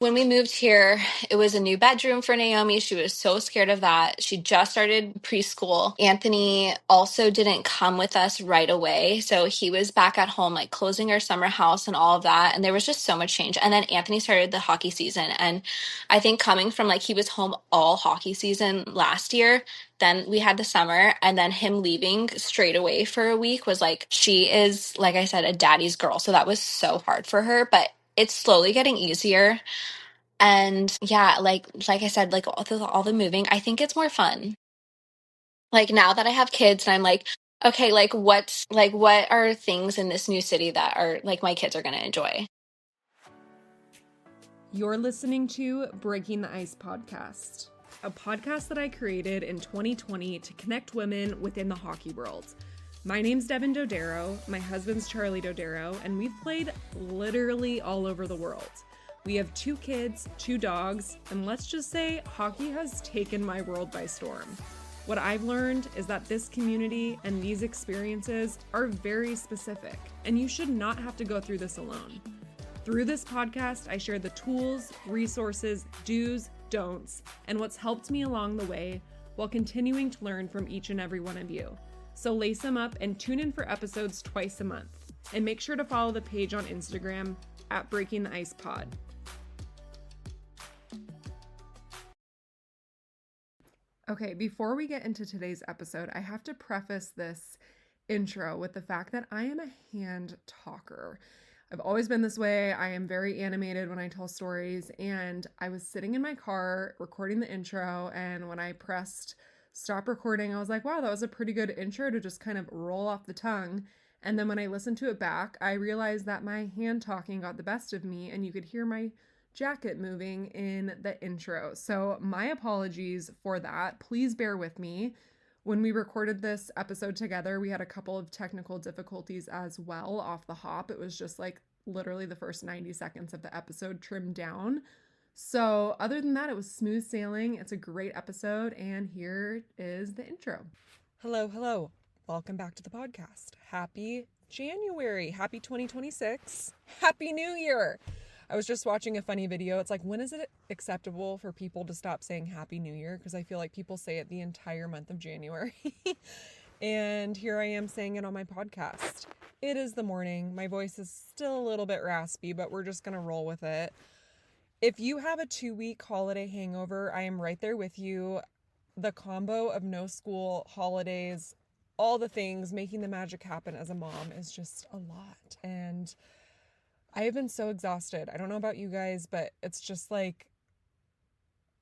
When we moved here, it was a new bedroom for Naomi. She was so scared of that. She just started preschool. Anthony also didn't come with us right away. So he was back at home, like closing our summer house and all of that. And there was just so much change. And then Anthony started the hockey season. And I think coming from like he was home all hockey season last year, then we had the summer, and then him leaving straight away for a week was like, she is, like I said, a daddy's girl. So that was so hard for her, but it's slowly getting easier. And yeah, like I said, like all the moving, I think it's more fun. Like now that I have kids and I'm like, okay, what are things in this new city that are like my kids are gonna enjoy? You're listening to Breaking the Ice podcast, a podcast that I created in 2020 to connect women within the hockey world. My name's Devin Dodaro, my husband's Charlie Dodaro, and we've played literally all over the world. We have 2 kids, 2 dogs, and let's just say hockey has taken my world by storm. What I've learned is that this community and these experiences are very specific, and you should not have to go through this alone. Through this podcast, I share the tools, resources, do's, don'ts, and what's helped me along the way while continuing to learn from each and every one of you. So lace them up and tune in for episodes twice a month. And make sure to follow the page on Instagram at Breaking the Ice Pod. Okay, before we get into today's episode, I have to preface this intro with the fact that I am a hand talker. I've always been this way. I am very animated when I tell stories, and I was sitting in my car recording the intro, and when I pressed stop recording, I was like, wow, that was a pretty good intro to just kind of roll off the tongue. And then when I listened to it back, I realized that my hand talking got the best of me, and you could hear my jacket moving in the intro. So my apologies for that. Please bear with me. When we recorded this episode together, we had a couple of technical difficulties as well off the hop. It was just like literally the first 90 seconds of the episode trimmed down. So other than that, it was smooth sailing. It's a great episode, and here is the intro. Hello. Welcome back to the podcast. Happy January. Happy 2026. Happy New Year. I was just watching a funny video. It's like, when is it acceptable for people to stop saying Happy New Year? Because I feel like people say it the entire month of January. And here I am saying it on my podcast. It is the morning. My voice is still a little bit raspy, but we're just going to roll with it. If you have a 2-week holiday hangover, I am right there with you. The combo of no school, holidays, all the things, making the magic happen as a mom is just a lot. And I have been so exhausted. I don't know about you guys, but it's just like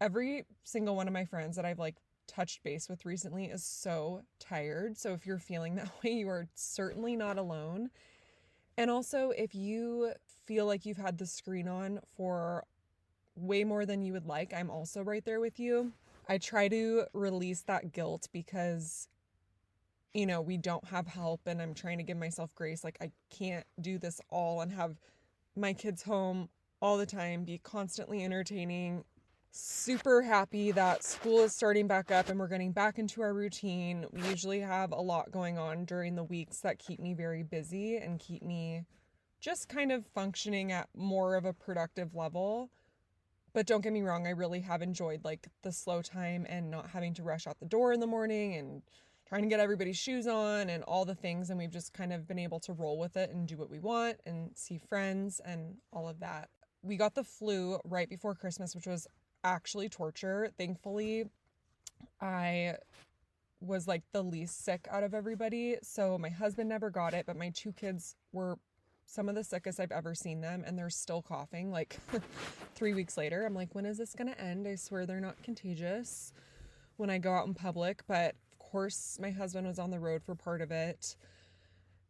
every single one of my friends that I've like touched base with recently is so tired. So if you're feeling that way, you are certainly not alone. And also, if you feel like you've had the screen on for way more than you would like, I'm also right there with you. I try to release that guilt because, you know, we don't have help, and I'm trying to give myself grace. Like, I can't do this all and have my kids home all the time, be constantly entertaining. Super happy that school is starting back up and we're getting back into our routine. We usually have a lot going on during the weeks that keep me very busy and keep me just kind of functioning at more of a productive level. But don't get me wrong, I really have enjoyed like the slow time and not having to rush out the door in the morning and trying to get everybody's shoes on and all the things. And we've just kind of been able to roll with it and do what we want and see friends and all of that. We got the flu right before Christmas, which was actually torture. Thankfully, I was like the least sick out of everybody. So my husband never got it, but my 2 kids were some of the sickest I've ever seen them, and they're still coughing like 3 weeks later. I'm like, when is this going to end? I swear they're not contagious when I go out in public. But of course, my husband was on the road for part of it.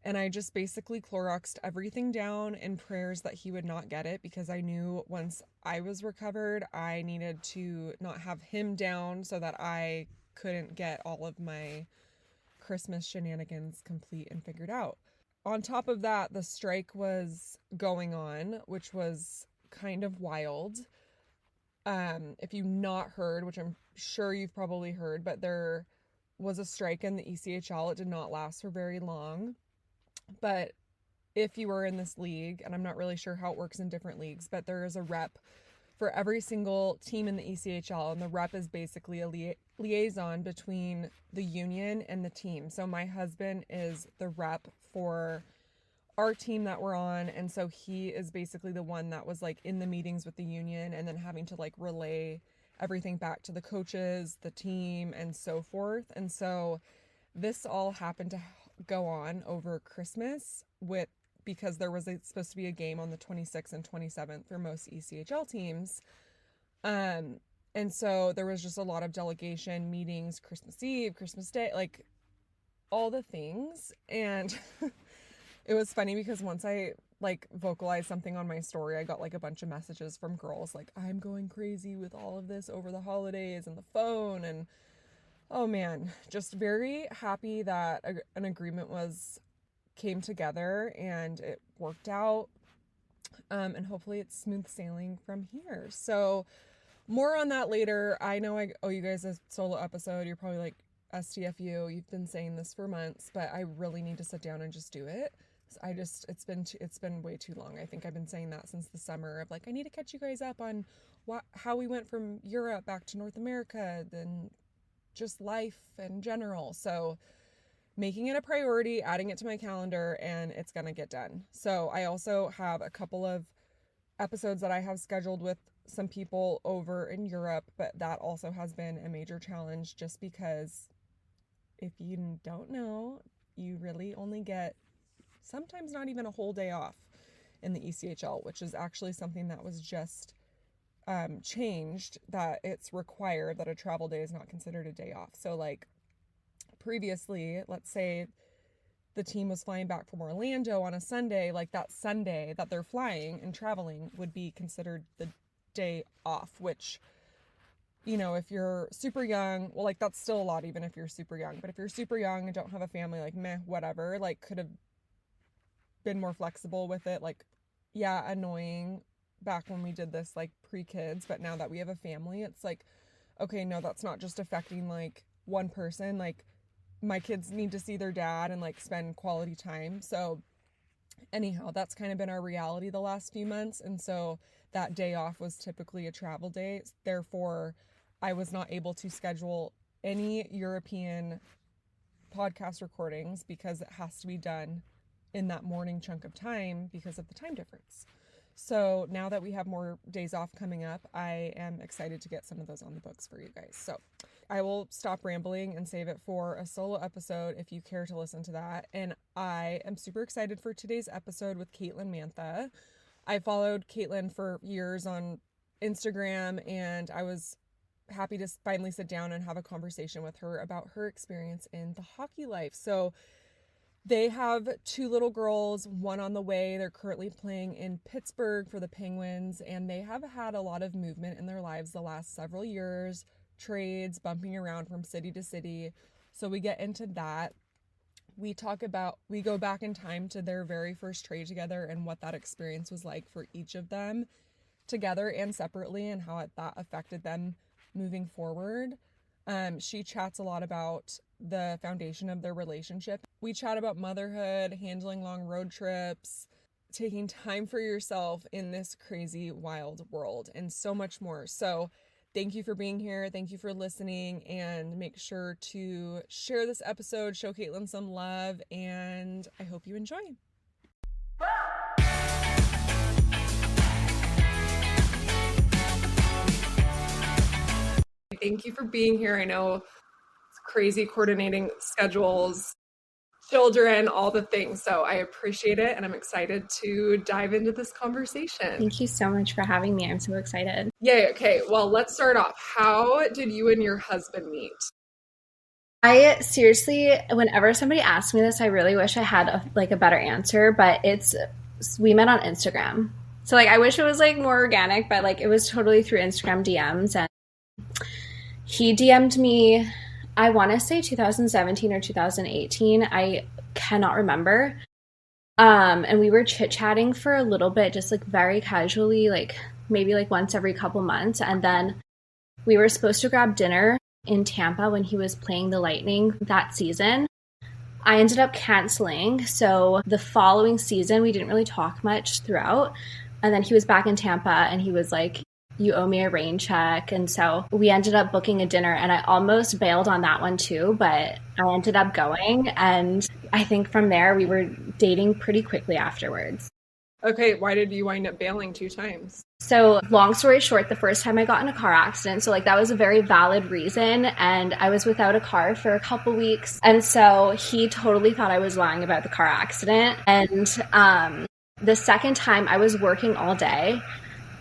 And I just basically Cloroxed everything down in prayers that he would not get it, because I knew once I was recovered, I needed to not have him down so that I couldn't get all of my Christmas shenanigans complete and figured out. On top of that, the strike was going on, which was kind of wild. If you've not heard, which I'm sure you've probably heard, but there was a strike in the ECHL. It did not last for very long. But if you were in this league, and I'm not really sure how it works in different leagues, but there is a rep for every single team in the ECHL, and the rep is basically a liaison between the union and the team. So my husband is the rep for our team that we're on, and so he is basically the one that was like in the meetings with the union and then having to like relay everything back to the coaches, the team, and so forth. And so this all happened to go on over Christmas because there was supposed to be a game on the 26th and 27th for most ECHL teams. And so there was just a lot of delegation meetings, Christmas Eve, Christmas Day, like all the things. And it was funny because once I like vocalized something on my story, I got like a bunch of messages from girls like, I'm going crazy with all of this over the holidays and the phone. And oh man, just very happy that an agreement came together and it worked out. And hopefully it's smooth sailing from here. So more on that later. I know I owe you guys a solo episode. You're probably like, STFU, you've been saying this for months, but I really need to sit down and just do it. It's been way too long. I think I've been saying that since the summer of like, I need to catch you guys up on how we went from Europe back to North America, then just life in general. So making it a priority, adding it to my calendar, and it's gonna get done. So I also have a couple of episodes that I have scheduled with some people over in Europe, but that also has been a major challenge just because if you don't know, you really only get sometimes not even a whole day off in the ECHL, which is actually something that was just changed, that it's required that a travel day is not considered a day off. So like previously, let's say the team was flying back from Orlando on a Sunday, like that Sunday that they're flying and traveling would be considered the day off, which, you know, if you're super young, well, like that's still a lot even if you're super young, but if you're super young and don't have a family, like meh, whatever, like could have been more flexible with it. Like, yeah, annoying back when we did this like pre-kids, but now that we have a family, it's like, okay, no, that's not just affecting like one person, like my kids need to see their dad and like spend quality time. So anyhow, that's kind of been our reality the last few months. And so that day off was typically a travel day. Therefore, I was not able to schedule any European podcast recordings because it has to be done in that morning chunk of time because of the time difference. So now that we have more days off coming up, I am excited to get some of those on the books for you guys. So I will stop rambling and save it for a solo episode if you care to listen to that. And I am super excited for today's episode with Caitlyn Mantha. I followed Caitlyn for years on Instagram, and I was happy to finally sit down and have a conversation with her about her experience in the hockey life. So they have 2 little girls, one on the way. They're currently playing in Pittsburgh for the Penguins, and they have had a lot of movement in their lives the last several years, trades, bumping around from city to city. So we get into that. We go back in time to their very first trade together and what that experience was like for each of them together and separately, and how that affected them moving forward. She chats a lot about the foundation of their relationship. We chat about motherhood, handling long road trips, taking time for yourself in this crazy, wild world, and so much more. So thank you for being here. Thank you for listening, and make sure to share this episode, show Caitlyn some love, and I hope you enjoy. Thank you for being here. I know it's crazy coordinating schedules, children, all the things. So I appreciate it, and I'm excited to dive into this conversation. Thank you so much for having me. I'm so excited. Yay. Okay. Well, let's start off. How did you and your husband meet? I seriously, whenever somebody asks me this, I really wish I had a better answer, but we met on Instagram. So like, I wish it was like more organic, but like it was totally through Instagram DMs, and he DM'd me, I want to say 2017 or 2018. I cannot remember. And we were chit-chatting for a little bit, just like very casually, like maybe like once every couple months. And then we were supposed to grab dinner in Tampa when he was playing the Lightning that season. I ended up canceling. So the following season, we didn't really talk much throughout. And then he was back in Tampa, and he was like, you owe me a rain check. And so we ended up booking a dinner, and I almost bailed on that one too, but I ended up going. And I think from there we were dating pretty quickly afterwards. Okay, why did you wind up bailing 2 times? So long story short, the first time I got in a car accident, so like that was a very valid reason, and I was without a car for a couple weeks. And so he totally thought I was lying about the car accident. And the second time I was working all day,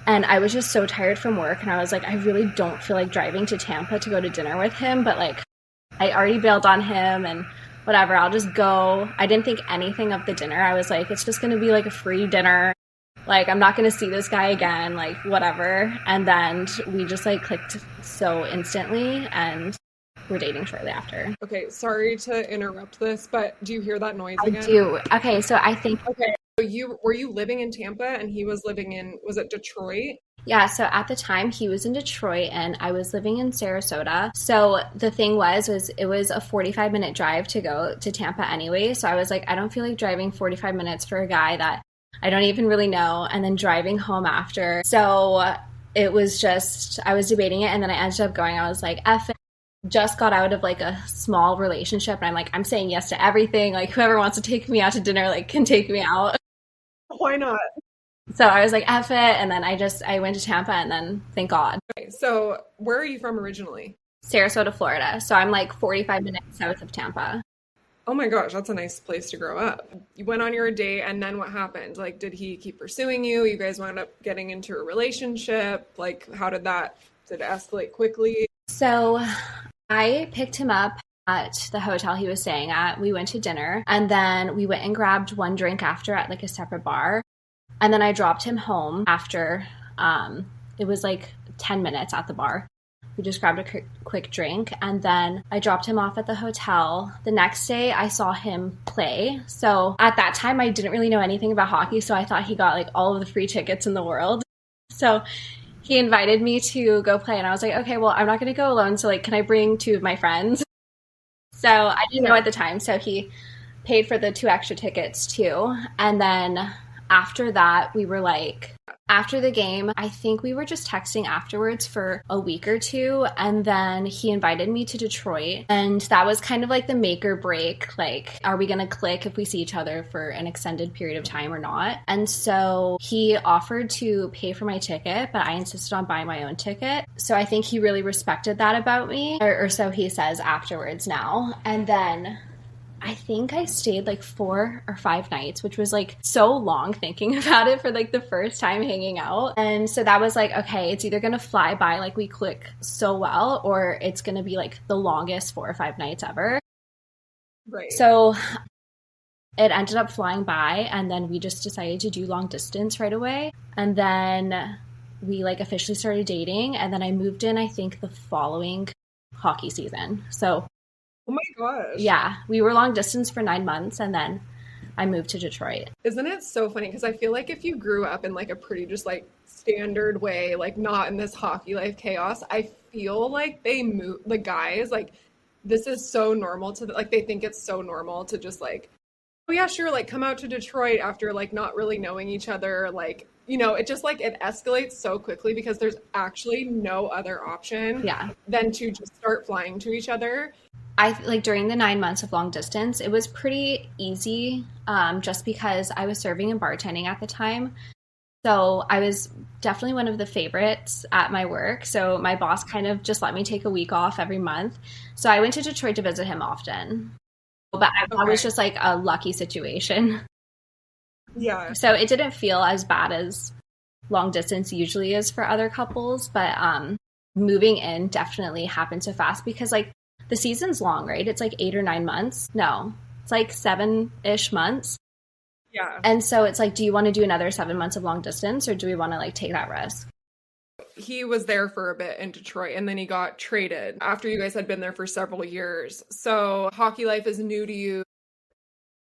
and I was just so tired from work, and I was like, I really don't feel like driving to Tampa to go to dinner with him, but like I already bailed on him and whatever, I'll just go. I didn't think anything of the dinner. I was like, it's just going to be like a free dinner. Like, I'm not going to see this guy again, like whatever. And then we just like clicked so instantly, and we're dating shortly after. Okay, sorry to interrupt this, but do you hear that noise again? I do. Okay, so I think... Okay, so were you living in Tampa and he was living in, was it Detroit? Yeah, so at the time he was in Detroit and I was living in Sarasota. So the thing was it was a 45-minute drive to go to Tampa anyway. So I was like, I don't feel like driving 45 minutes for a guy that I don't even really know, and then driving home after. So it was just, I was debating it, and then I ended up going. I was like, F it. Just got out of like a small relationship, and I'm like, I'm saying yes to everything. Like, whoever wants to take me out to dinner, like, can take me out. Why not? So I was like, F it, and then I went to Tampa, and then thank God. Okay, so where are you from originally? Sarasota, Florida. So I'm like 45 minutes south of Tampa. Oh my gosh, that's a nice place to grow up. You went on your date, and then what happened? Like, did he keep pursuing you? You guys wound up getting into a relationship? Like, how did it escalate quickly? So I picked him up at the hotel he was staying at. We went to dinner, and then we went and grabbed one drink after at like a separate bar. And then I dropped him home after, it was like 10 minutes at the bar. We just grabbed a quick drink, and then I dropped him off at the hotel. The next day I saw him play. So at that time I didn't really know anything about hockey, so I thought he got like all of the free tickets in the world. So he invited me to go play, and I was like, okay, well, I'm not going to go alone, so like, can I bring 2 of my friends? So I didn't know at the time, so he paid for the 2 extra tickets too. And then after that, we were like, after the game, I think we were just texting afterwards for a week or 2. And then he invited me to Detroit. And that was kind of like the make or break. Like, are we going to click if we see each other for an extended period of time or not? And so he offered to pay for my ticket, but I insisted on buying my own ticket. So I think he really respected that about me, or so he says afterwards now. And then I think I stayed like 4 or 5 nights, which was like so long thinking about it for like the first time hanging out. And so that was like, okay, it's either going to fly by, like we click so well, or it's going to be like the longest 4 or 5 nights ever. Right. So it ended up flying by, and then we just decided to do long distance right away. And then we like officially started dating, and then I moved in, I think, the following hockey season. So oh my gosh. yeah, we were long distance for 9 months, and then I moved to Detroit. Isn't it so funny? Because I feel like if you grew up in like a pretty just like standard way, like not in this hockey life chaos, I feel like the guys, like this is so normal to like, they think it's so normal to just like, oh yeah, sure, like come out to Detroit after like not really knowing each other. Like, you know, it just like it escalates so quickly because there's actually no other option than to just start flying to each other. I like during the 9 months of long distance, it was pretty easy just because I was serving and bartending at the time. So I was definitely one of the favorites at my work. So my boss kind of just let me take a week off every month. So I went to Detroit to visit him often. But I was just like a lucky situation. Yeah. So it didn't feel as bad as long distance usually is for other couples. But moving in definitely happened so fast because like the season's long, right? It's like 8 or 9 months. No, it's like 7-ish months. Yeah. And so it's like, do you want to do another 7 months of long distance, or do we want to like take that risk? He was there for a bit in Detroit, and then he got traded after you guys had been there for several years. So hockey life is new to you.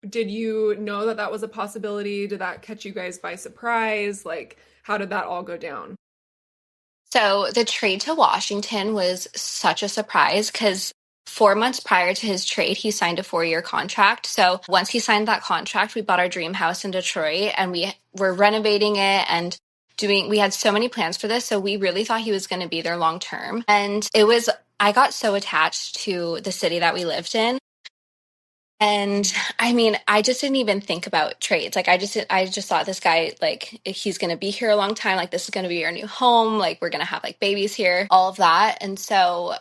Did you know that was a possibility? Did that catch you guys by surprise? Like, how did that all go down? So the trade to Washington was such a surprise because 4 months prior to his trade, he signed a 4-year contract. So once he signed that contract, we bought our dream house in Detroit, and we were renovating it, and we had so many plans for this. So we really thought he was going to be there long term. And I got so attached to the city that we lived in. And I mean, I just didn't even think about trades. Like I just thought this guy, like, he's going to be here a long time. Like, this is going to be our new home. Like, we're going to have like babies here, all of that. And so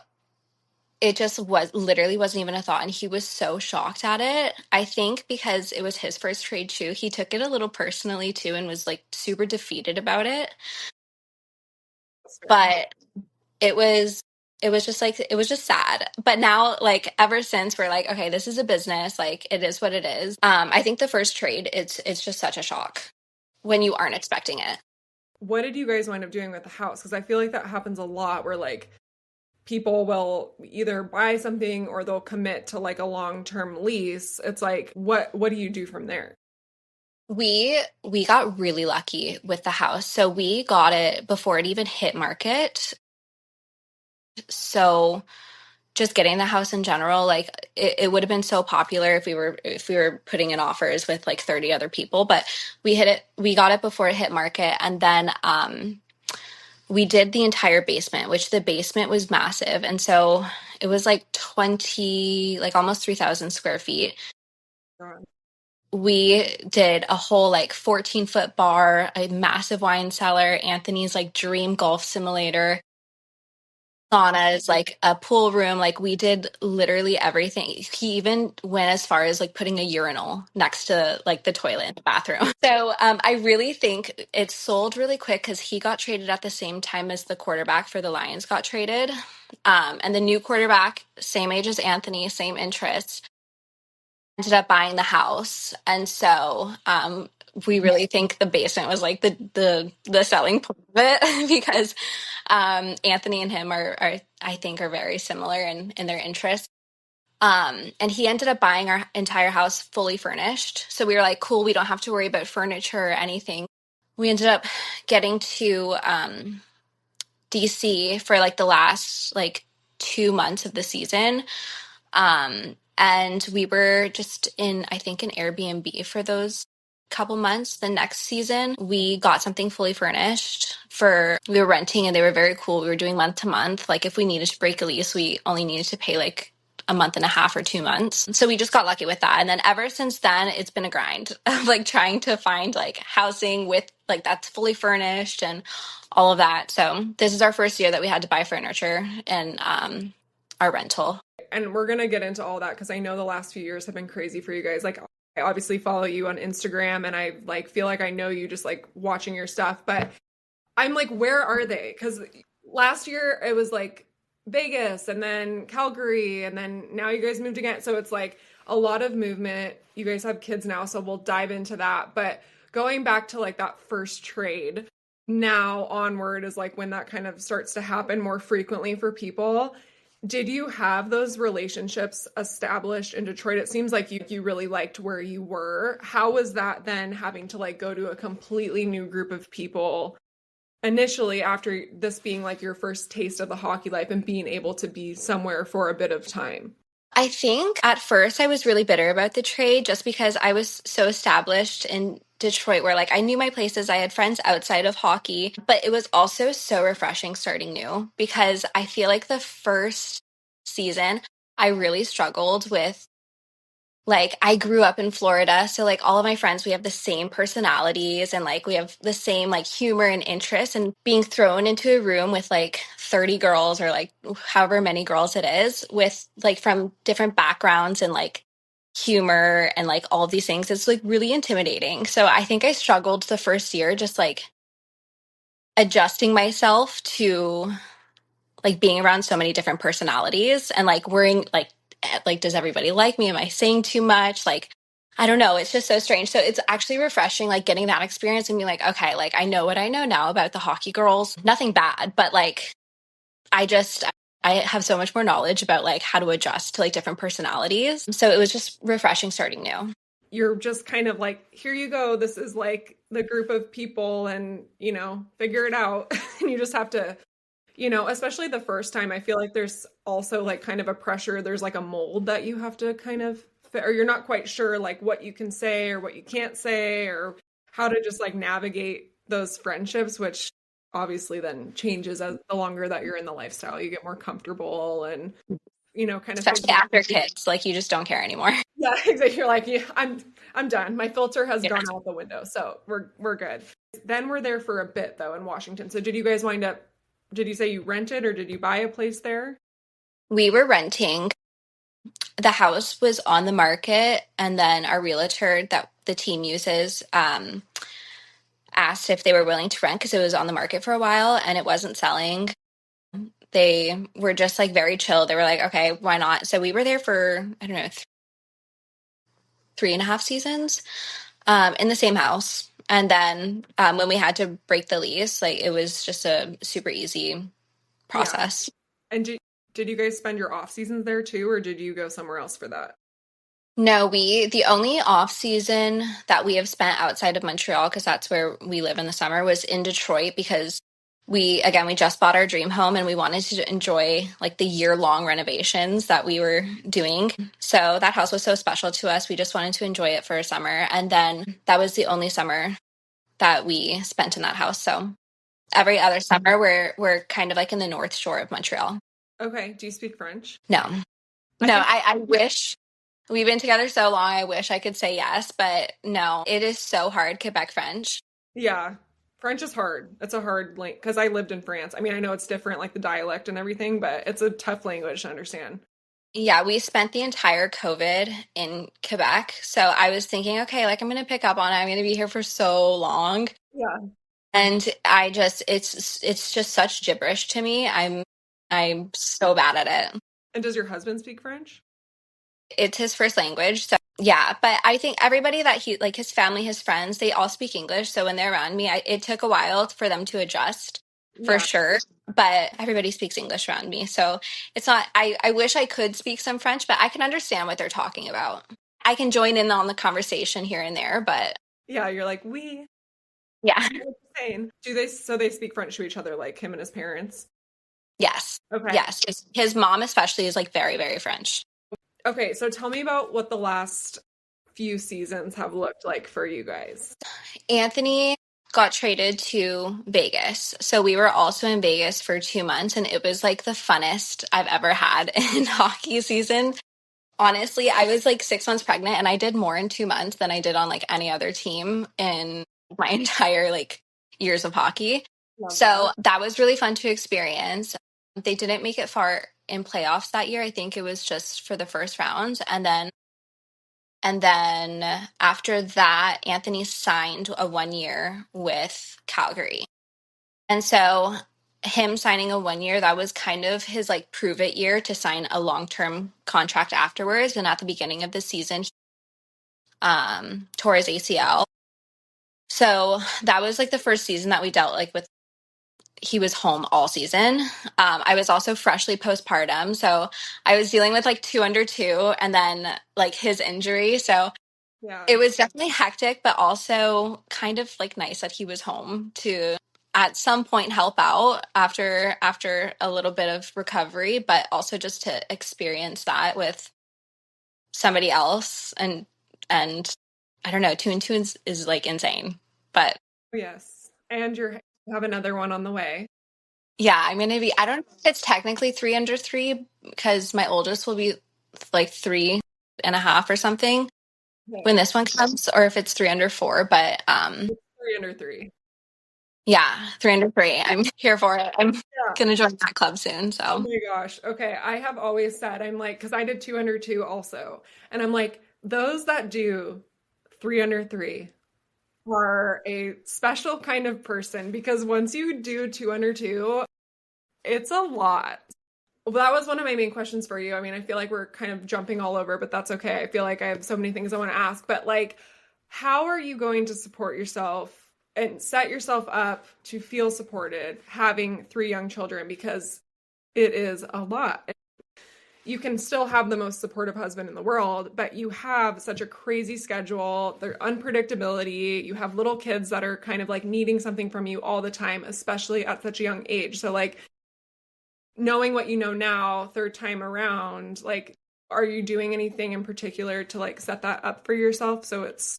it just literally wasn't even a thought. And he was so shocked at it. I think because it was his first trade too, he took it a little personally too and was like super defeated about it. But it was just like, it was just sad. But now, like, ever since, we're like, okay, this is a business, like, it is what it is. I think the first trade, it's just such a shock when you aren't expecting it. What did you guys wind up doing with the house? Because I feel like that happens a lot where like people will either buy something or they'll commit to like a long-term lease. It's like, what do you do from there? We got really lucky with the house. So we got it before it even hit market. So just getting the house in general, like it would have been so popular if we were putting in offers with like 30 other people, but we got it before it hit market. And then we did the entire basement, which the basement was massive. And so it was like 20, like almost 3,000 square feet. We did a whole like 14-foot bar, a massive wine cellar, Anthony's like dream golf simulator, saunas, like a pool room. Like we did literally everything. He even went as far as like putting a urinal next to like the toilet in the bathroom. So I really think it sold really quick because he got traded at the same time as the quarterback for the Lions got traded. And the new quarterback, same age as Anthony, same interests, ended up buying the house. And so we really think the basement was like the selling point of it because Anthony and him are I think are very similar in their interests. And he ended up buying our entire house fully furnished. So we were like, cool, we don't have to worry about furniture or anything. We ended up getting to DC for like the last like 2 months of the season. And we were just in, I think, an Airbnb for those couple months. The next season, we got something fully furnished we were renting and they were very cool. We were doing month to month. Like if we needed to break a lease, we only needed to pay like a month and a half or 2 months. So we just got lucky with that. And then ever since then, it's been a grind of like trying to find like housing with like that's fully furnished and all of that. So this is our first year that we had to buy furniture and our rental. And we're going to get into all that because I know the last few years have been crazy for you guys. Like I obviously follow you on Instagram and I like feel like I know you just like watching your stuff, but I'm like, where are they? Because last year it was like Vegas and then Calgary and then now you guys moved again. So it's like a lot of movement. You guys have kids now, so we'll dive into that. But going back to like that first trade, now onward is like when that kind of starts to happen more frequently for people. Did you have those relationships established in Detroit? It seems like you really liked where you were. How was that then having to like go to a completely new group of people initially after this being like your first taste of the hockey life and being able to be somewhere for a bit of time? I think at first I was really bitter about the trade just because I was so established in Detroit where like I knew my places, I had friends outside of hockey, but it was also so refreshing starting new because I feel like the first season I really struggled with like I grew up in Florida, so like all of my friends, we have the same personalities and like we have the same like humor and interests and being thrown into a room with like 30 girls or like however many girls it is with like from different backgrounds and like humor and like all of these things, it's like really intimidating. So I think I struggled the first year just like adjusting myself to like being around so many different personalities and like worrying like does everybody like me, am I saying too much, like I don't know, it's just so strange. So it's actually refreshing like getting that experience and being like, okay, like I know what I know now about the hockey girls, nothing bad, but like I have so much more knowledge about like how to adjust to like different personalities, so it was just refreshing starting new. You're just kind of like, here you go, this is like the group of people and figure it out. And you just have to, especially the first time, I feel like there's also like kind of a pressure. There's like a mold that you have to kind of fit, or you're not quite sure like what you can say or what you can't say or how to just like navigate those friendships, which obviously then changes as the longer that you're in the lifestyle. You get more comfortable and, kind of Especially after kids, like you just don't care anymore. yeah, exactly. You're like, yeah, I'm done. My filter has Yeah. gone out the window, so we're good. Then we're there for a bit though in Washington. So did you guys wind up? Did you say you rented or did you buy a place there? We were renting. The house was on the market, and then our realtor that the team uses asked if they were willing to rent because it was on the market for a while and it wasn't selling. They were just like very chill. They were like, okay, why not? So we were there for, I don't know, 3.5 seasons in the same house. And then when we had to break the lease, like it was just a super easy Yeah. process. And did you guys spend your off seasons there too, or did you go somewhere else for that? No, the only off season that we have spent outside of Montreal, because that's where we live in the summer, was in Detroit because we just bought our dream home and we wanted to enjoy like the year-long renovations that we were doing. So that house was so special to us. We just wanted to enjoy it for a summer. And then that was the only summer that we spent in that house. So every other summer we're kind of like in the North Shore of Montreal. Okay. Do you speak French? No. I No, think I wish. We've been together so long, I wish I could say yes, but no, it is so hard, Quebec French. yeah. French is hard. It's a hard like because I lived in France. I mean, I know it's different, like the dialect and everything, but it's a tough language to understand. Yeah, we spent the entire COVID in Quebec. So I was thinking, okay, like I'm going to pick up on it. I'm going to be here for so long. Yeah. And I just it's just such gibberish to me. I'm so bad at it. And does your husband speak French? It's his first language. So yeah, but I think everybody that he like his family, his friends, they all speak English. So when they're around me, it took a while for them to adjust for Yeah. sure. But everybody speaks English around me. So it's not, I wish I could speak some French, but I can understand what they're talking about. I can join in on the conversation here and there, but Yeah, you're like, we yeah, know what you're saying. So they speak French to each other, like him and his parents? yes, Okay. yes. His mom especially is like very, very French. Okay, so tell me about what the last few seasons have looked like for you guys. Anthony got traded to Vegas. So we were also in Vegas for 2 months, and it was like the funnest I've ever had in hockey season. Honestly, I was like 6 months pregnant and I did more in 2 months than I did on like any other team in my entire like years of hockey. Love So that. that was really fun to experience. They didn't make it far in playoffs that year. I think it was just for the first round. And then after that, Anthony signed a 1 year with Calgary. And so him signing a 1 year, that was kind of his like prove it year to sign a long-term contract afterwards. And at the beginning of the season, he tore his ACL. So that was like the first season that we dealt like with he was home all season. I was also freshly postpartum. So I was dealing with like 2 under 2 and then like his injury. So Yeah. it was definitely hectic, but also kind of like nice that he was home to at some point help out after a little bit of recovery, but also just to experience that with somebody else and I don't know, 2 and 2 is like insane. But Yes. And you have another one on the way. yeah, I'm gonna be I don't know if it's technically 3 under 3 because my oldest will be like 3.5 or something when Okay. this one comes, or if it's 3 under 4, but 3 under 3. yeah, 3 under 3. I'm here for it. I'm Yeah. gonna join that club soon. Oh So my gosh. Okay. I have always said, I'm like, because I did 2 under 2 also. And I'm like, those that do 3 under 3 are a special kind of person because once you do 2 under 2, it's a lot. Well, that was one of my main questions for you. I mean, I feel like we're kind of jumping all over, but that's okay. I feel like I have so many things I want to ask. But like, how are you going to support yourself and set yourself up to feel supported having 3 young children? Because it is a lot. You can still have the most supportive husband in the world, but you have such a crazy schedule, the unpredictability. You have little kids that are kind of like needing something from you all the time, especially at such a young age. So, like, knowing what you know now, third time around, like, are you doing anything in particular to like set that up for yourself so it's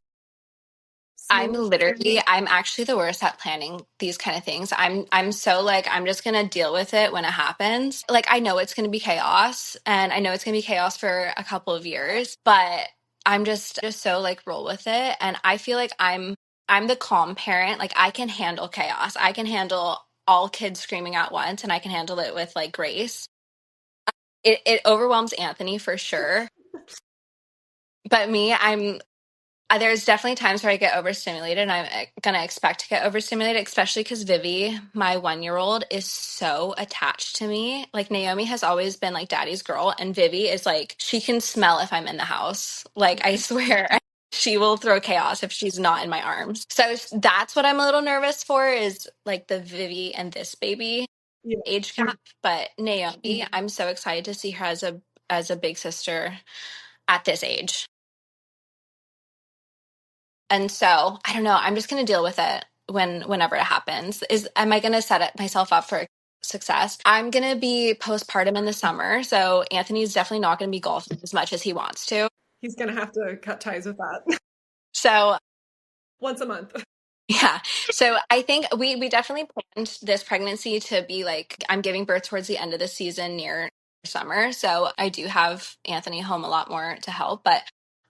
I'm actually the worst at planning these kind of things. I'm so like, I'm just gonna deal with it when it happens. Like, I know it's gonna be chaos, and I know it's gonna be chaos for a couple of years, but I'm just so like roll with it. And I feel like I'm the calm parent. Like, I can handle chaos. I can handle all kids screaming at once, and I can handle it with like grace. It overwhelms Anthony for sure. But me, there's definitely times where I get overstimulated, and I'm gonna expect to get overstimulated, especially because Vivi, my 1-year-old, is so attached to me. Like, Naomi has always been like daddy's girl, and Vivi is like, she can smell if I'm in the house. Like, I swear, she will throw chaos if she's not in my arms. So that's what I'm a little nervous for, is like the Vivi and this baby Yeah. age gap. But Naomi, I'm so excited to see her as a big sister at this age. And so I don't know. I'm just going to deal with it whenever it happens. Am I going to set it myself up for success? I'm going to be postpartum in the summer, so Anthony's definitely not going to be golfing as much as he wants to. He's gonna have to cut ties with that So once a month. yeah. So I think we definitely planned this pregnancy to be like, I'm giving birth towards the end of the season near summer. So I do have Anthony home a lot more to help, but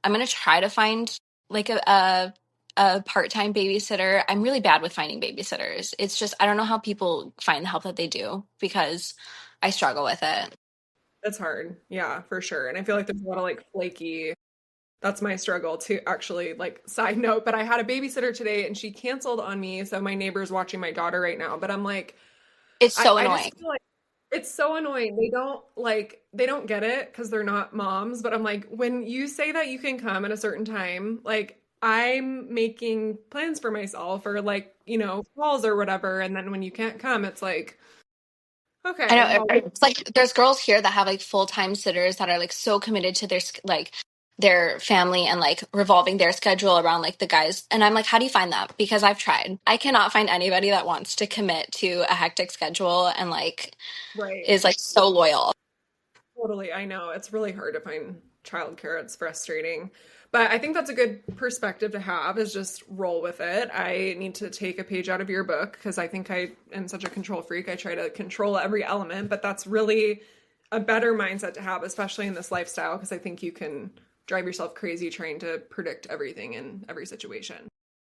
I'm going to try to find like a part-time babysitter. I'm really bad with finding babysitters. It's just, I don't know how people find the help that they do, because I struggle with it. That's hard. Yeah, for sure. And I feel like there's a lot of like flaky. That's my struggle too, actually. Like, side note, but I had a babysitter today and she canceled on me. So my neighbor's watching my daughter right now. But I'm like, It's so I annoying. just feel like it's so annoying. They don't get it because they're not moms. But I'm like, when you say that you can come at a certain time, like I'm making plans for myself or like, calls or whatever. And then when you can't come, it's like, I okay, know well, it's like there's girls here that have like full-time sitters that are like so committed to like their family and like revolving their schedule around like the guys. And I'm like, how do you find that? Because I've tried. I cannot find anybody that wants to commit to a hectic schedule and like right. is like so loyal. Totally. I know. It's really hard to find childcare. It's frustrating. But I think that's a good perspective to have is just roll with it. I need to take a page out of your book because I think I am such a control freak. I try to control every element, but that's really a better mindset to have, especially in this lifestyle, because I think you can drive yourself crazy trying to predict everything in every situation.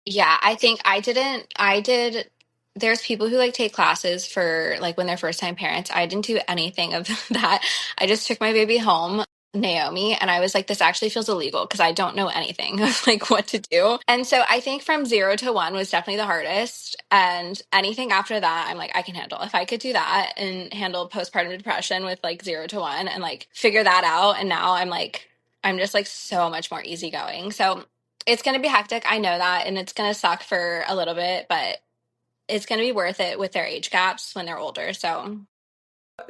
Yeah, I think I did. There's people who like take classes for like when they're first time parents. I didn't do anything of that. I just took my baby home, Naomi, and I was like, this actually feels illegal because I don't know anything of like what to do. And so I think from 0 to 1 was definitely the hardest. And anything after that, I'm like, I can handle. If I could do that and handle postpartum depression with like 0 to 1 and like figure that out. And now I'm just like so much more easygoing. So it's going to be hectic. I know that. And it's going to suck for a little bit, but it's going to be worth it with their age gaps when they're older. So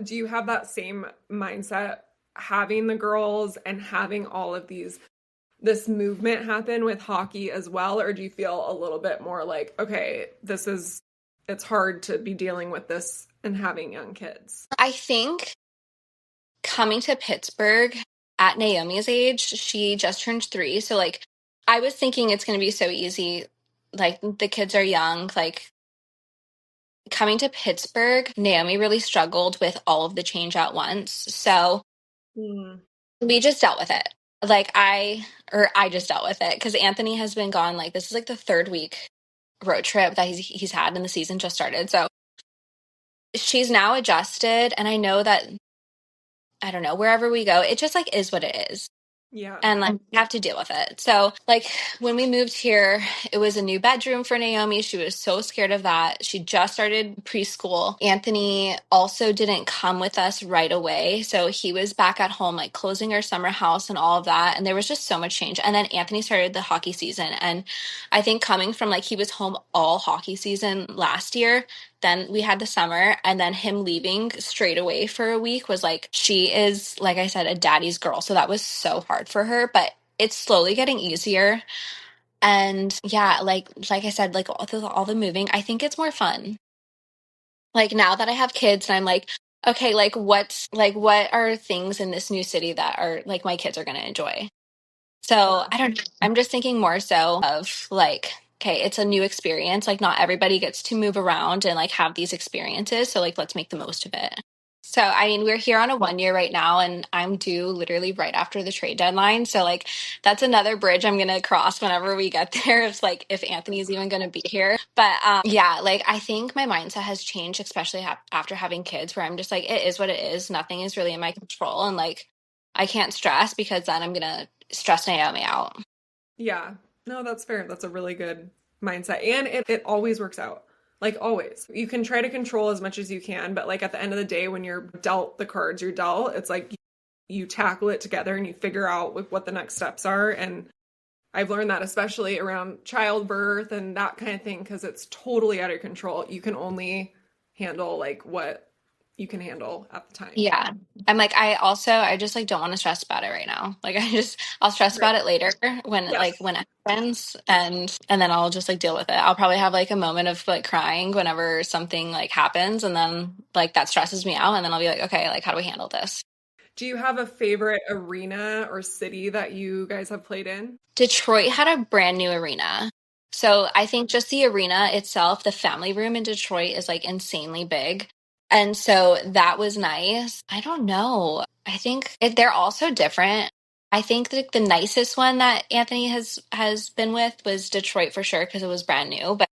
Do you have that same mindset having the girls and having all of this movement happen with hockey as well? Or do you feel a little bit more like, okay, it's hard to be dealing with this and having young kids? I think coming to Pittsburgh at Naomi's age, she just turned 3. So like, I was thinking it's going to be so easy. Like, the kids are young. Like, coming to Pittsburgh, Naomi really struggled with all of the change at once. So Hmm. we just dealt with it. Like, I just dealt with it because Anthony has been gone. Like, this is like the 3rd week road trip that he's had, and the season just started. So she's now adjusted, and I know that, I don't know, wherever we go, it just like is what it is. Yeah. And like we have to deal with it. So like when we moved here, it was a new bedroom for Naomi. She was so scared of that. She just started preschool. Anthony also didn't come with us right away. So he was back at home, like closing our summer house and all of that. And there was just so much change. And then Anthony started the hockey season. And I think coming from like he was home all hockey season last year, then we had the summer, and then him leaving straight away for a week was like, she is, like I said, a daddy's girl. So that was so hard for her, but it's slowly getting easier. And yeah, like I said, like all the moving, I think it's more fun. Like now that I have kids and I'm like, okay, what are things in this new city that are like my kids are going to enjoy? So Yeah. I don't know. I'm just thinking more so of like okay, it's a new experience. Like not everybody gets to move around and like have these experiences. So like let's make the most of it. So I mean, we're here on a 1 year right now and I'm due literally right after the trade deadline. So like that's another bridge I'm gonna cross whenever we get there. It's like if Anthony's even gonna be here. But yeah, like I think my mindset has changed, especially after having kids, where I'm just like, it is what it is. Nothing is really in my control. And like I can't stress because then I'm gonna stress Naomi out. Yeah. No, that's fair. That's a really good mindset. And it always works out. Like always. You can try to control as much as you can, but like at the end of the day, when you're dealt the cards you're dealt, it's like you tackle it together and you figure out what the next steps are. And I've learned that especially around childbirth and that kind of thing, because it's totally out of control. You can only handle like what you can handle at the time. Yeah. I'm like, I just like don't want to stress about it right now. Like I'll stress Right. about it later Yes. when it happens and then I'll just like deal with it. I'll probably have like a moment of like crying whenever something like happens and then like that stresses me out and then I'll be like, okay, like how do we handle this? Do you have a favorite arena or city that you guys have played in? Detroit had a brand new arena. So I think just the arena itself, the family room in Detroit is like insanely big. And so that was nice. I don't know. I think they're also different. I think that the nicest one that Anthony has been with was Detroit for sure because it was brand new, but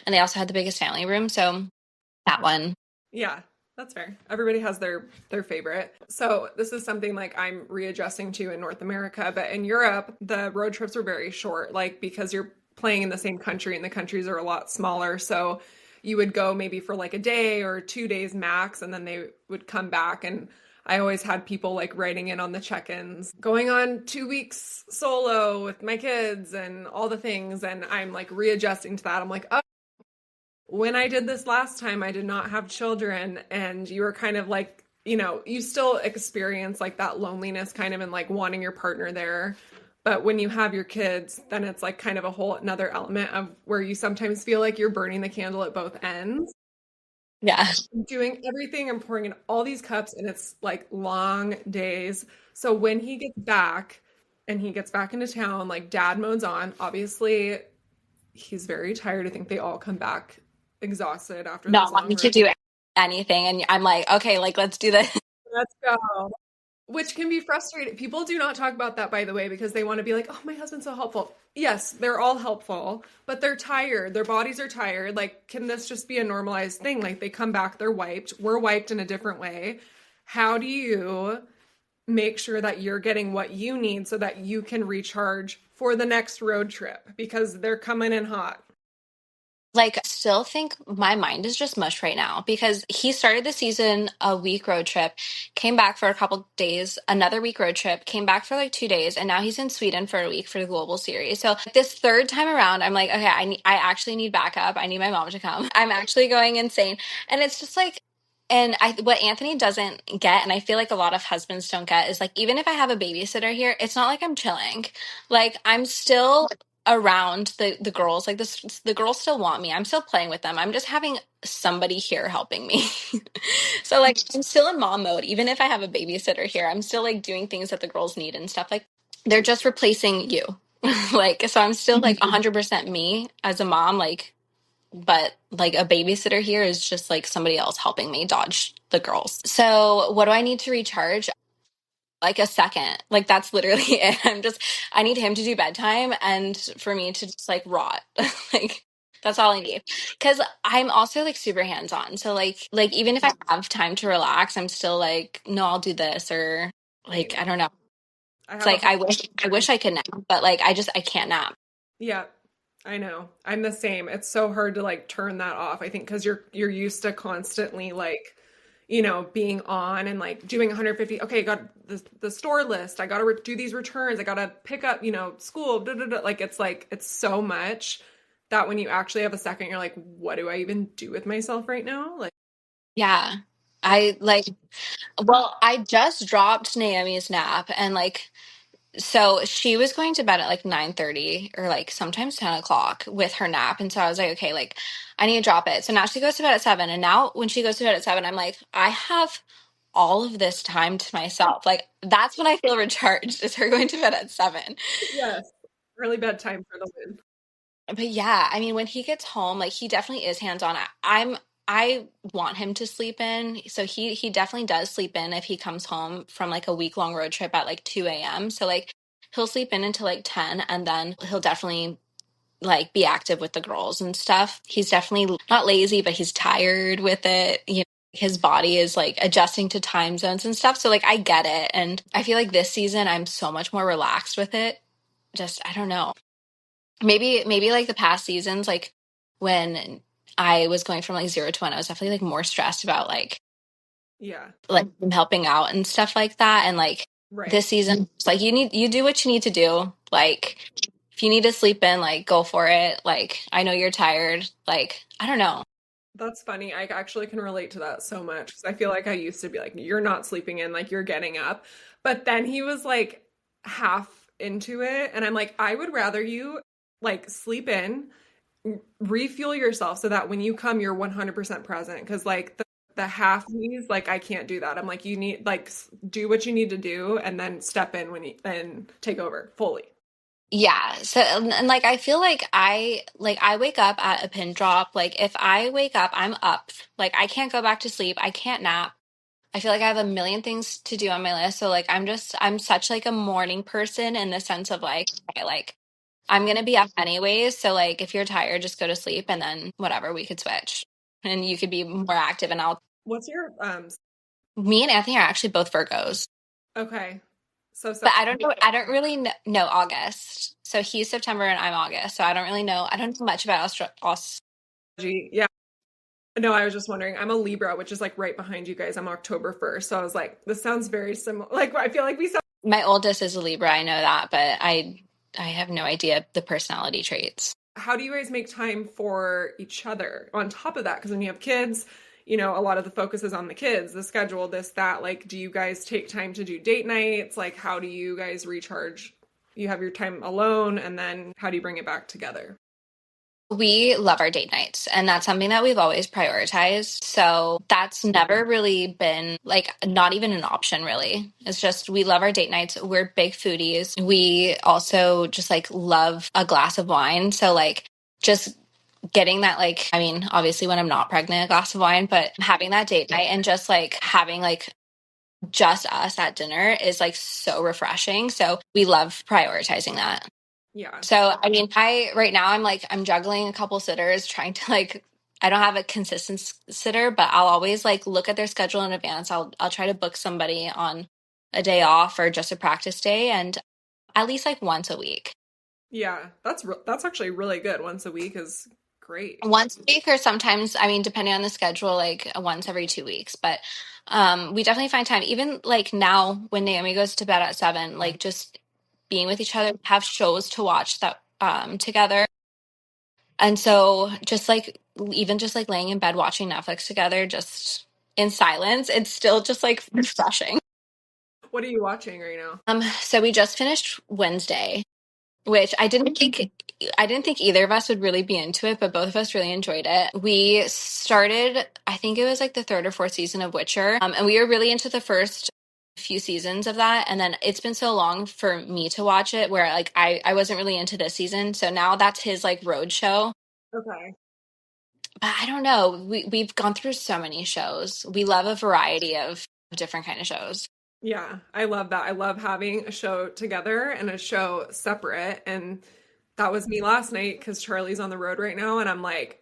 and they also had the biggest family room, so that one. Yeah, that's fair. Everybody has their favorite. So this is something like I'm readjusting to in North America, but in Europe, the road trips were very short, like because you're playing in the same country and the countries are a lot smaller. So you would go maybe for like a day or 2 days max, and then they would come back. And I always had people like writing in on the check-ins, going on 2 weeks solo with my kids and all the things. And I'm like readjusting to that. I'm like, oh, when I did this last time, I did not have children, and you were kind of like, you still experience like that loneliness kind of and like wanting your partner there. But when you have your kids, then it's like kind of a whole another element of where you sometimes feel like you're burning the candle at both ends, Yeah. doing everything and pouring in all these cups, and it's like long days. So when he gets back and he gets back into town, like dad mode's on. Obviously, he's very tired. I think they all come back exhausted after those Not long wanting to runs. do anything and I'm like, okay, like let's do this. Let's go. Which can be frustrating. People do not talk about that, by the way, because they want to be like, oh, my husband's so helpful. Yes, they're all helpful, but they're tired. Their bodies are tired. Like, can this just be a normalized thing? Like, they come back, they're wiped. We're wiped in a different way. How do you make sure that you're getting what you need so that you can recharge for the next road trip? Because they're coming in hot. Like, still think my mind is just mush right now because he started the season a week road trip, came back for a couple days, another week road trip, came back for like 2 days, and now he's in Sweden for a week for the global series. So this third time around, I'm like, okay, I actually need backup. I need my mom to come. I'm actually going insane, and it's just like. And what Anthony doesn't get, and I feel like a lot of husbands don't get, is like, even if I have a babysitter here, it's not like I'm chilling. Like, I'm still around the girls like this the girls still want me. I'm still playing with them. I'm just having somebody here helping me. So like I'm still in mom mode even if I have a babysitter here. I'm still like doing things that the girls need and stuff like they're just replacing you. Like so I'm still like 100% me as a mom like but like a babysitter here is just like somebody else helping me dodge the girls. So what do I need to recharge? Like a second. Like that's literally it. I need him to do bedtime and for me to just like rot. Like that's all I need. Cause I'm also like super hands on. So like even if I have time to relax, I'm still like, no, I'll do this or like Same. I don't know. I It's have a like hard I wish I could nap, but like I can't nap. Yeah, I know. I'm the same. It's so hard to like turn that off. I think because you're used to constantly like, being on and like doing 150. Okay, got the store list. I got to do these returns. I got to pick up, school. Da, da, da. Like it's so much that when you actually have a second, you're like, what do I even do with myself right now? Like, Yeah. I like well, I just dropped Naomi's nap and like so she was going to bed at like 9:30 or like sometimes 10 o'clock with her nap. And so I was like, okay, like I need to drop it. So now she goes to bed at 7. And now when she goes to bed at 7, I'm like, I have all of this time to myself. Like that's when I feel recharged is her going to bed at 7. yes, early bedtime for the win. But yeah, I mean, when he gets home, like he definitely is hands-on. I want him to sleep in. So he definitely does sleep in if he comes home from like a week-long road trip at like 2 a.m. So like he'll sleep in until like 10 and then he'll definitely like be active with the girls and stuff. He's definitely not lazy, but he's tired with it. You know, his body is like adjusting to time zones and stuff. So like I get it. And I feel like this season I'm so much more relaxed with it. Just I don't know. Maybe like the past seasons, like when I was going from like 0 to 1, I was definitely like more stressed about Yeah. like him helping out and stuff like that. And like Right. this season, it's like you do what you need to do. Like if you need to sleep in, like go for it. Like I know you're tired. Like I don't know. That's funny. I actually can relate to that so much because I feel like I used to be like, you're not sleeping in, like you're getting up. But then he was like half into it. And I'm like, I would rather you like sleep in, refuel yourself so that when you come, you're 100% present. Because like the half knees, like I can't do that. I'm like, you need like do what you need to do and then step in when you and take over fully. Yeah. So and like I feel like I wake up at a pin drop. Like if I wake up, I'm up. Like I can't go back to sleep. I can't nap. I feel like I have a million things to do on my list. So like I'm such like a morning person in the sense of like okay, like I'm gonna be up anyways. So like if you're tired, just go to sleep and then whatever, we could switch. And you could be more active and I'll What's your me and Anthony are actually both Virgos. okay. So But September. I don't really know August. So he's September and I'm August. So I don't know much about Austria. Yeah. No, I was just wondering. I'm a Libra, which is like right behind you guys. I'm October 1st. So I was like, this sounds very similar. Like, I feel like we sound. My oldest is a Libra, I know that, but I have no idea the personality traits. How do you guys make time for each other on top of that? Because when you have kids, a lot of the focus is on the kids, the schedule, this, that. Like, do you guys take time to do date nights? Like, how do you guys recharge? You have your time alone, and then how do you bring it back together? We love our date nights, and that's something that we've always prioritized. So that's never really been like not even an option, really. It's just we love our date nights. We're big foodies. We also just like love a glass of wine. So, like, just getting that, like, I mean, obviously when I'm not pregnant, a glass of wine, but having that date night and just like having like just us at dinner is like so refreshing. So we love prioritizing that. Yeah. So, I mean, I right now I'm juggling a couple sitters trying to like I don't have a consistent sitter, but I'll always like look at their schedule in advance. I'll try to book somebody on a day off or just a practice day and at least like once a week. Yeah. That's actually really good. Once a week is great. Once a week or sometimes, I mean, depending on the schedule, like once every 2 weeks. But we definitely find time. Even like now when Naomi goes to bed at 7, like just being with each other, have shows to watch that together. And so just like even just like laying in bed watching Netflix together, just in silence, it's still just like refreshing. What are you watching right now? So we just finished Wednesday, which I didn't think either of us would really be into it, but both of us really enjoyed it. We started, I think it was like the third or fourth season of Witcher, and we were really into the first few seasons of that. And then it's been so long for me to watch it where like I wasn't really into this season. So now that's his like road show. Okay. But I don't know. We've gone through so many shows. We love a variety of different kind of shows. Yeah, I love that. I love having a show together and a show separate. And that was me last night because Charlie's on the road right now. And I'm like,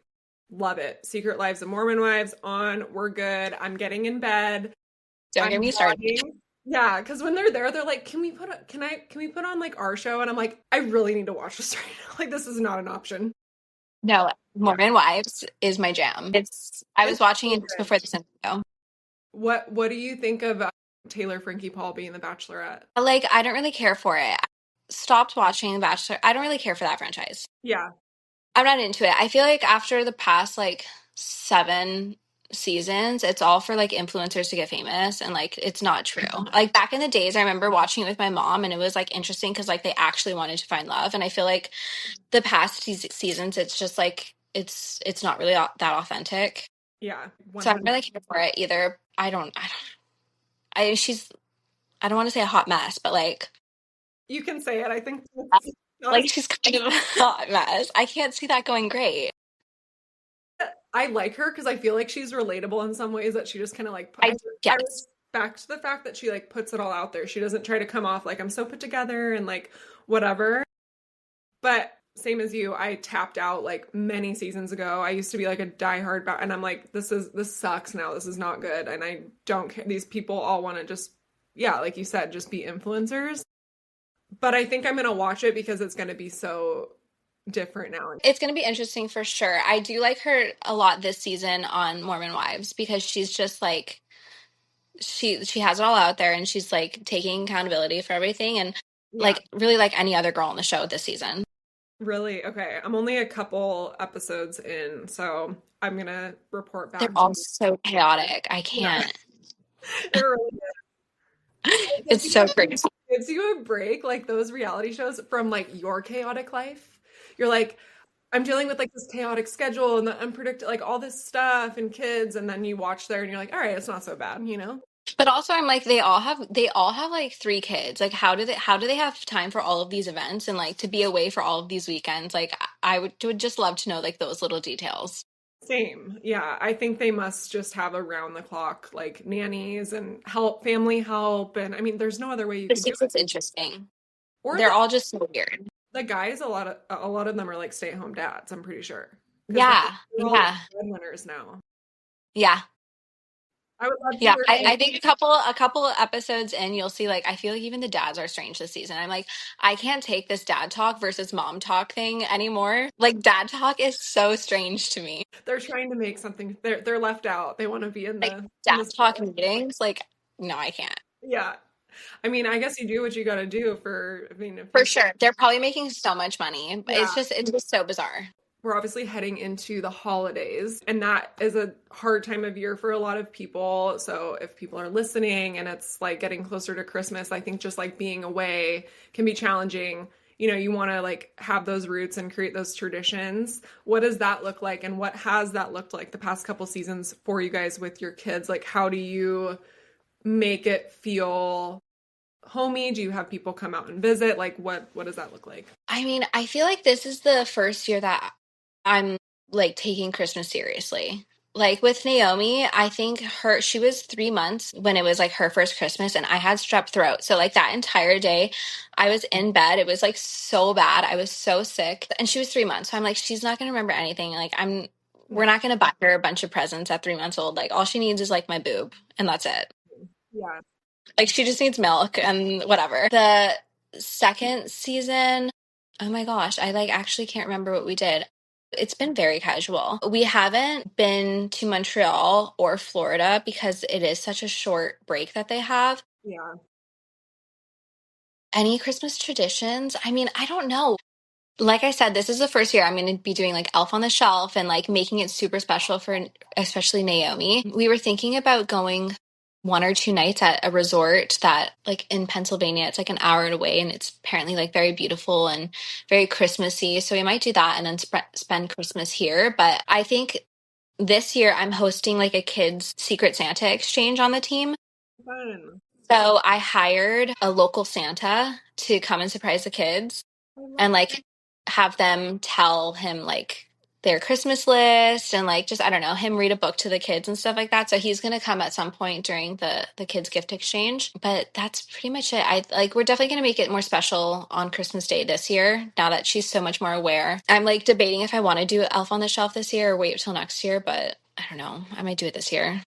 love it. Secret Lives of Mormon Wives on. We're good. I'm getting in bed. Don't I'm get me started. vlogging. Yeah, because when they're there, they're like, can we put on like our show? And I'm like, I really need to watch this right now. Like, this is not an option. No, Yeah. Mormon Wives is my jam. I was It's watching so it just good. before this interview. What do you think of Taylor Frankie Paul being the Bachelorette? Like, I don't really care for it. I stopped watching The Bachelor. I don't really care for that franchise. Yeah. I'm not into it. I feel like after the past like 7 seasons, it's all for like influencers to get famous, and like it's not true. Like back in the days, I remember watching it with my mom, and it was like interesting because like they actually wanted to find love, and I feel like the past seasons, it's just like it's not really that authentic. Yeah. So I 100. don't really care for it either. She's I don't want to say a hot mess, but like You can say it. I think. Not Like as she's kind of a hot mess. I can't see that going great. I like her because I feel like she's relatable in some ways that she just kind of like I I Yes. respect the fact that she like puts it all out there. She doesn't try to come off like I'm so put together and like whatever. But same as you, I tapped out like many seasons ago. I used to be like a diehard and I'm like this sucks now. This is not good and I don't care. These people all want to just yeah, like you said, just be influencers. But I think I'm going to watch it because it's going to be so different now. It's going to be interesting for sure. I do like her a lot this season on Mormon Wives because she's just like she has it all out there and she's like taking accountability for everything and Yeah. like really like any other girl on the show this season. Really? Okay. I'm only a couple episodes in, so I'm gonna report They're back to all you. so chaotic. I Yeah, can't. it really It's is. so crazy. Gives you a break, like those reality shows from like your chaotic life. You're like, I'm dealing with like this chaotic schedule and the unpredictable, like all this stuff and kids, and then you watch there and you're like, all right, it's not so bad, you know? But also I'm like they all have like three kids. Like how do they have time for all of these events and like to be away for all of these weekends? Like I would just love to know like those little details. Same. Yeah, I think they must just have around the clock like nannies and help, family help, and I mean, there's no other way you could This do is it. it's interesting. Or They're all just so weird. the guys, a lot of them are like stay-at-home dads, I'm pretty sure. Because Yeah. they're all like Yeah. breadwinners now. Yeah. I would love to Yeah, hear I think a couple of episodes in, you'll see like I feel like even the dads are strange this season. I'm like, I can't take this dad talk versus mom talk thing anymore. Like dad talk is so strange to me. they're trying to make something they're left out. They want to be in Like the in dad this talk meetings, like no, I can't. yeah. I mean, I guess you do what you got to do for I mean, if For you sure. They're probably making so much money. But yeah. it's just so bizarre. We're obviously heading into the holidays, and that is a hard time of year for a lot of people. So, if people are listening and it's like getting closer to Christmas, I think just like being away can be challenging. You know, you want to like have those roots and create those traditions. What does that look like, and what has that looked like the past couple seasons for you guys with your kids? Like, how do you make it feel homey? Do you have people come out and visit? Like, what does that look like? I mean, I feel like this is the first year that I'm like taking Christmas seriously. Like with Naomi, I think she was 3 months when it was like her first Christmas and I had strep throat. So like that entire day I was in bed. It was like so bad. I was so sick. And she was 3 months. So I'm like, she's not gonna remember anything. Like we're Yeah. not gonna buy her a bunch of presents at 3 months old. Like all she needs is like my boob and that's it. Yeah. Like she just needs milk and whatever. The second season, oh my gosh, I like actually can't remember what we did. It's been very casual. We haven't been to Montreal or Florida because it is such a short break that they have. Yeah. Any Christmas traditions? I mean, I don't know. Like I said, this is the first year I'm going to be doing like Elf on the Shelf and like making it super special for especially Naomi. We were thinking about going 1 or 2 nights at a resort that like in Pennsylvania, it's like an hour away and it's apparently like very beautiful and very Christmassy. So we might do that and then spend Christmas here. But I think this year I'm hosting like a kids Secret Santa exchange on the team. Fun. So I hired a local Santa to come and surprise the kids I love and like have them tell him like their Christmas list and like just I don't know him read a book to the kids and stuff like that. So he's gonna come at some point during the kids gift exchange. But that's pretty much it. I like we're definitely gonna make it more special on Christmas Day this year. Now that she's so much more aware, I'm like debating if I want to do Elf on the Shelf this year or wait till next year. But I don't know. I might do it this year.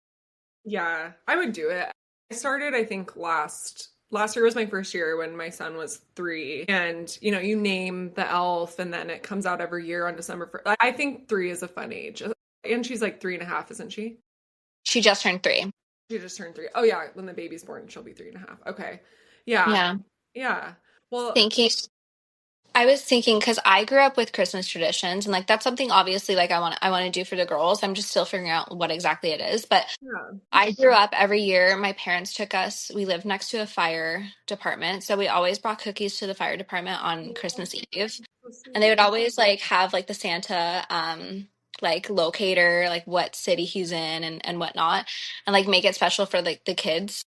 Yeah, I would do it. I started, I think, last year was my first year when my son was 3. And, you know, you name the elf and then it comes out every year on December 1st. I think 3 is a fun age. And she's like 3.5, isn't she? She just turned 3. She just turned 3. Oh, yeah. When the baby's born, she'll be 3.5. Okay. Yeah. Yeah. Yeah. Well, Thinking I was thinking because I grew up with Christmas traditions and like that's something obviously like I want to do for the girls. I'm just still figuring out what exactly it is. But yeah. I grew up every year. My parents took us, we lived next to a fire department. So we always brought cookies to the fire department on Christmas Eve. So And they sweet. would always like have like the Santa like locator, like what city he's in and whatnot, and like make it special for like the kids.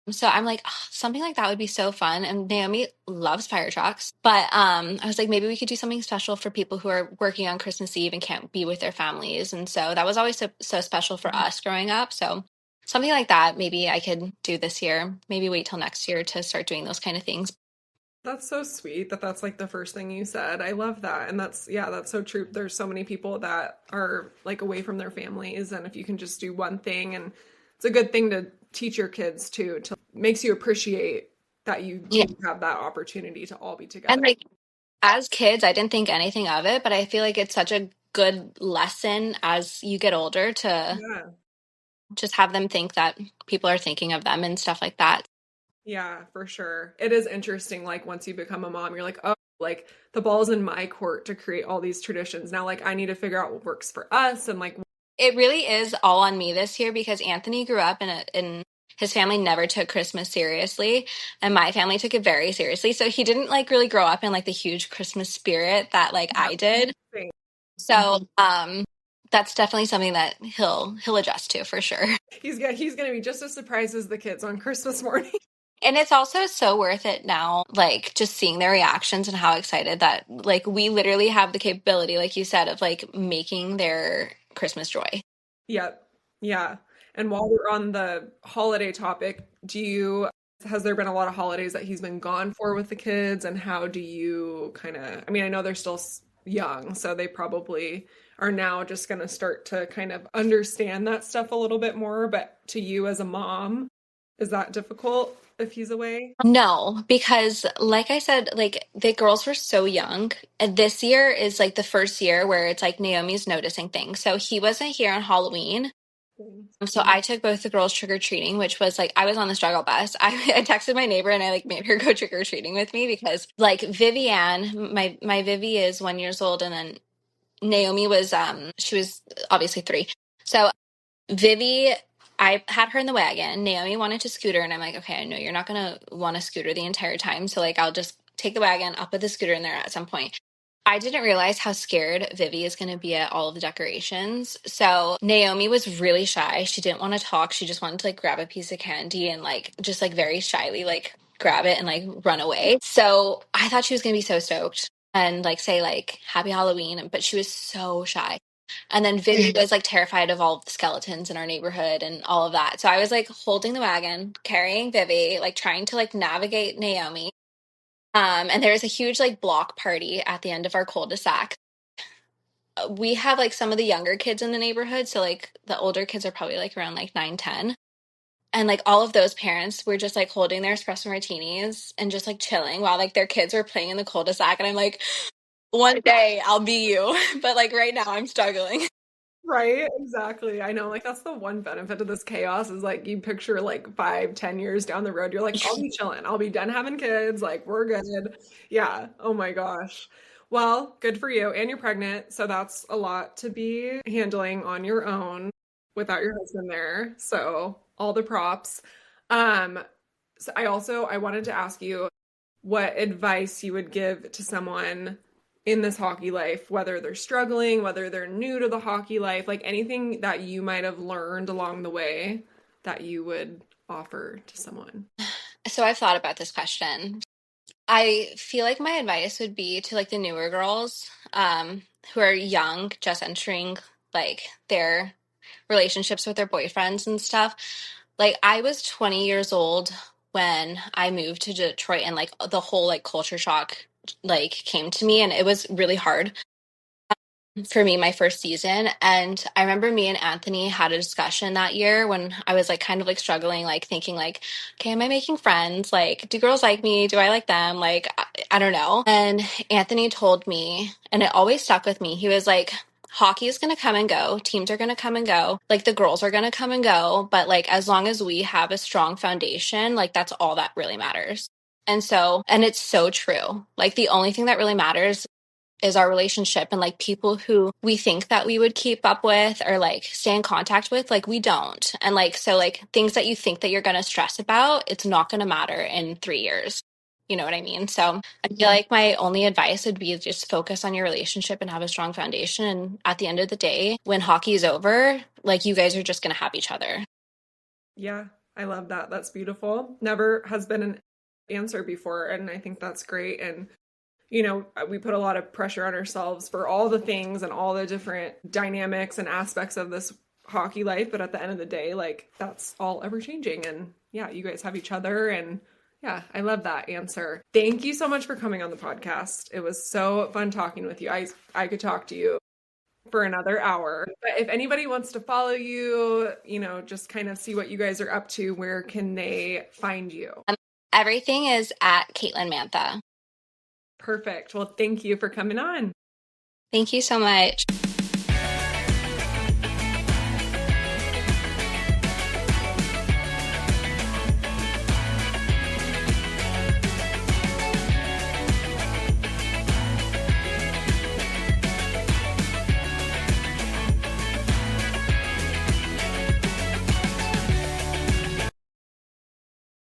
So I'm like, "Ah, something like that would be so fun." And Naomi loves fire trucks. But I was like, maybe we could do something special for people who are working on Christmas Eve and can't be with their families. And so that was always so special for us growing up. So something like that, maybe I could do this year. Maybe wait till next year to start doing those kind of things. That's so sweet that that's like the first thing you said. I love that. And that's, yeah, that's so true. There's so many people that are like away from their families. And if you can just do one thing, and it's a good thing to teach your kids too, to makes you appreciate that you Yeah. do have that opportunity to all be And together. like as kids, I didn't think anything of it, but I feel like it's such a good lesson as you get older to Yeah. just have them think that people are thinking of them and stuff like that. Yeah, for sure. It is interesting. Like once you become a mom, you're like, oh, like the ball's in my court to create all these traditions. Now, like I need to figure out what works for us and like, It really is all on me this year because Anthony grew up in his family never took Christmas seriously, and my family took it very seriously. So he didn't like really grow up in like the huge Christmas spirit that like yeah, I did. thing. So that's definitely something that he'll adjust to for sure. He's gonna be just as surprised as the kids on Christmas morning. And it's also so worth it now, like just seeing their reactions and how excited that like we literally have the capability, like you said, of like making their Christmas joy. Yep. Yeah. And while we're on the holiday topic, has there been a lot of holidays that he's been gone for with the kids? And how do you kind of, I mean, I know they're still young, so they probably are now just going to start to kind of understand that stuff a little bit more. But to you as a mom, is that difficult if he's away? No, because like I said, like the girls were so young. And this year is like the first year where it's like Naomi's noticing things. So he wasn't here on Halloween. So I took both the girls trick or treating, which was like I was on the struggle bus. I texted my neighbor and I like made her go trick or treating with me because like Vivian, my Vivi is 1 years old, and then Naomi was she was obviously 3. So Vivi, I had her in the wagon. Naomi wanted to scooter, and I'm like, okay, I know you're not gonna want to scooter the entire time, so like I'll just take the wagon. I'll put the scooter in there at some point. I didn't realize how scared Vivi is going to be at all of the decorations. So Naomi was really shy. She didn't want to talk. She just wanted to like grab a piece of candy and like just like very shyly like grab it and like run away. So I thought she was going to be so stoked and like say like happy Halloween, but she was so shy. And then Vivi was like terrified of all of the skeletons in our neighborhood and all of that. So I was like holding the wagon, carrying Vivi, like trying to like navigate Naomi. And there was a huge like block party at the end of our cul-de-sac. We have like some of the younger kids in the neighborhood. So like the older kids are probably like around like 9, 10. And like all of those parents were just like holding their espresso martinis and just like chilling while like their kids were playing in the cul-de-sac. And I'm like, one day I'll be you. But like right now I'm struggling. Right, exactly. I know, like that's the one benefit of this chaos is like you picture like 5, 10 years down the road, you're like, I'll be chilling, I'll be done having kids, like we're good. Yeah. Oh my gosh. Well, good for you. And you're pregnant, so that's a lot to be handling on your own without your husband there. So all the props. Um, so I wanted to ask you what advice you would give to someone in this hockey life, whether they're struggling, whether they're new to the hockey life, like anything that you might have learned along the way that you would offer to someone. So I've thought about this question. I feel like my advice would be to like the newer girls who are young, just entering like their relationships with their boyfriends and stuff. Like I was 20 years old when I moved to Detroit, and like the whole like culture shock like came to me, and it was really hard for me my first season. And I remember me and Anthony had a discussion that year when I was like kind of like struggling, like thinking like, okay, am I making friends? Like, do girls like me? Do I like them? Like, I don't know. And Anthony told me, and it always stuck with me. He was like, hockey is going to come and go. Teams are going to come and go. Like the girls are going to come and go. But like, as long as we have a strong foundation, like that's all that really matters. And so, and it's so true. Like the only thing that really matters is our relationship, and like people who we think that we would keep up with or like stay in contact with, like we don't. And like so like things that you think that you're going to stress about, it's not going to matter in 3 years. You know what I mean? So I feel like my only advice would be just focus on your relationship and have a strong foundation, and at the end of the day when hockey is over, like you guys are just going to have each other. Yeah. I love that. That's beautiful. Never has been an answer before. And I think that's great. And, we put a lot of pressure on ourselves for all the things and all the different dynamics and aspects of this hockey life. But at the end of the day, like, that's all ever changing. And yeah, you guys have each other. And yeah, I love that answer. Thank you so much for coming on the podcast. It was so fun talking with you. I could talk to you for another hour. But if anybody wants to follow you, just kind of see what you guys are up to, where can they find you? Everything is at Caitlyn Mantha. Perfect. Well, thank you for coming on. Thank you so much.